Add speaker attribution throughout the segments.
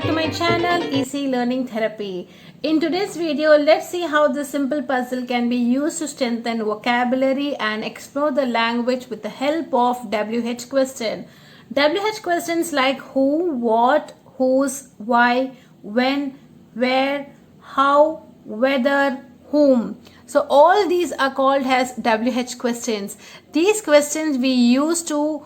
Speaker 1: back to my channel Easy Learning Therapy. In today's video, let's see how this simple puzzle can be used to strengthen vocabulary and explore the language with the help of WH question. WH questions like who, what, whose, why, when, where, how, whether, whom. So all these are called as WH questions. These questions we use to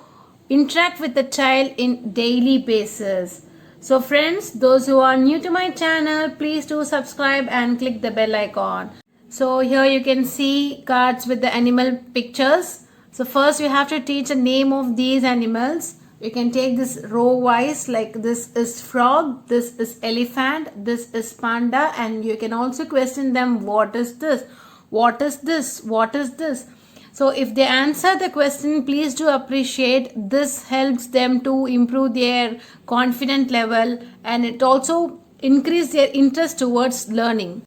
Speaker 1: interact with the child in daily basis. So friends, those who are new to my channel, please do subscribe and click the bell icon. So here you can see cards with the animal pictures. So first you have to teach the name of these animals. You can take this row wise, like this is frog, this is elephant, this is panda, and you can also question them, what is this, what is this, what is this. So if they answer the question, please do appreciate. This helps them to improve their confidence level, and it also increase their interest towards learning.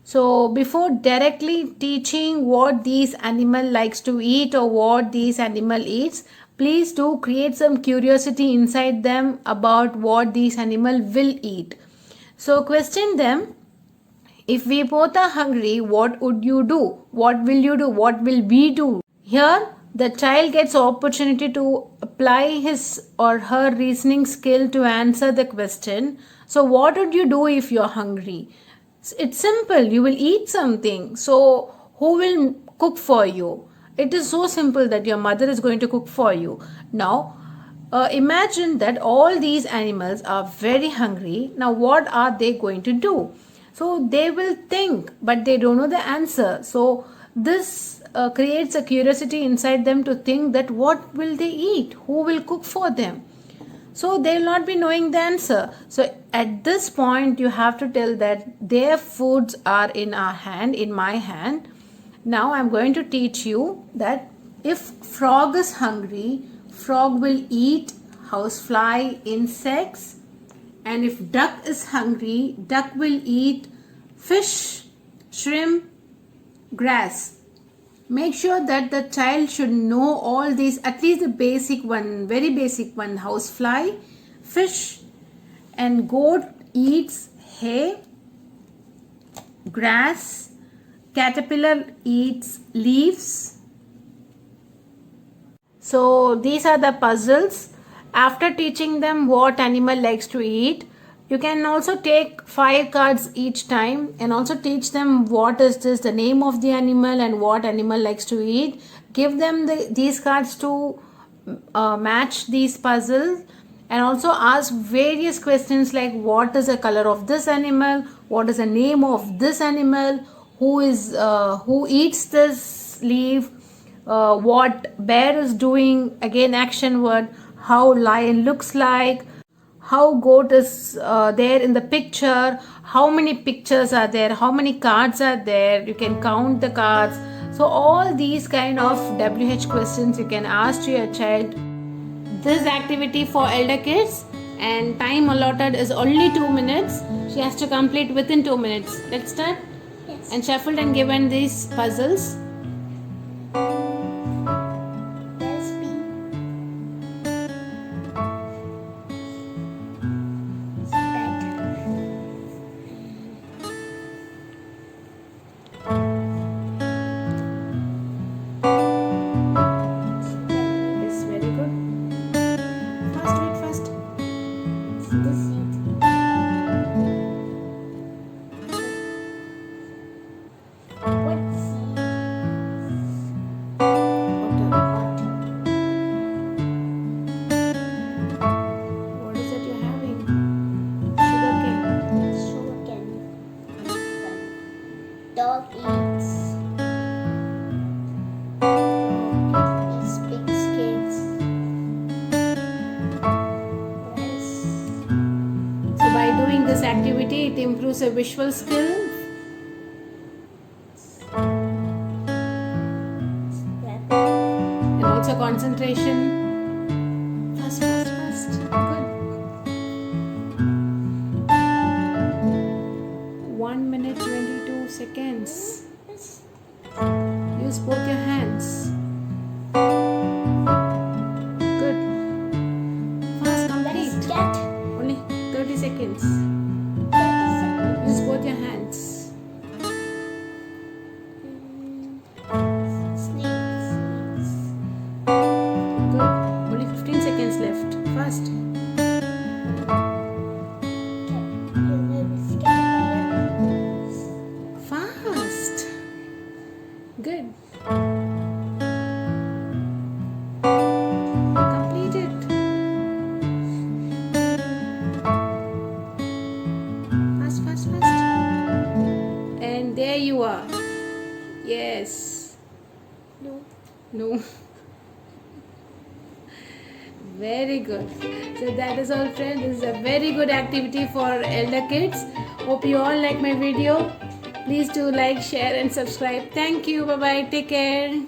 Speaker 1: So before directly teaching what these animal likes to eat or what these animal eats, please do create some curiosity inside them about what these animal will eat. So question them, if we both are hungry, what would you do? What will you do? What will we do? Here, the child gets opportunity to apply his or her reasoning skill to answer the question. So, what would you do if you're hungry? It's simple. You will eat something. So, who will cook for you? It is so simple that your mother is going to cook for you. Now, imagine that all these animals are very hungry. Now, what are they going to do? So they will think, but they don't know the answer. So this creates a curiosity inside them to think that what will they eat? Who will cook for them? So they will not be knowing the answer. So at this point, you have to tell that their foods are in our hand, in my hand. Now I'm going to teach you that if frog is hungry, frog will eat housefly, insects. And if duck is hungry, duck will eat fish, shrimp, grass. Make sure that the child should know all these, at least the basic one, very basic one, housefly, fish, and goat eats hay, grass, caterpillar eats leaves. So these are the puzzles. After teaching them what animal likes to eat, you can also take 5 cards each time and also teach them what is this, the name of the animal and what animal likes to eat. Give them these cards to match these puzzles, and also ask various questions like what is the color of this animal, what is the name of this animal, who eats this leaf, what bear is doing, again action word, how lion looks like, how goat is there in the picture, how many pictures are there, how many cards are there, you can count the cards. So all these kind of WH questions you can ask to your child. This activity for elder kids, and time allotted is only 2 minutes. She has to complete within 2 minutes. Let's start.
Speaker 2: Yes.
Speaker 1: And shuffled and given these puzzles.
Speaker 2: Dog eats big kids. Yes.
Speaker 1: So by doing this activity, it improves a visual skill and also concentration. Fast, fast, fast. Good. 1 minute 22 seconds. Use both your hands. Good. Fast, complete.
Speaker 2: Cat.
Speaker 1: Only 30 seconds. Good. Complete it. Fast, fast, fast. And there you are. Yes.
Speaker 2: No.
Speaker 1: No. Very good. So that is all, friends. This is a very good activity for elder kids. Hope you all like my video. Please do like, share and subscribe. Thank you. Bye bye. Take care.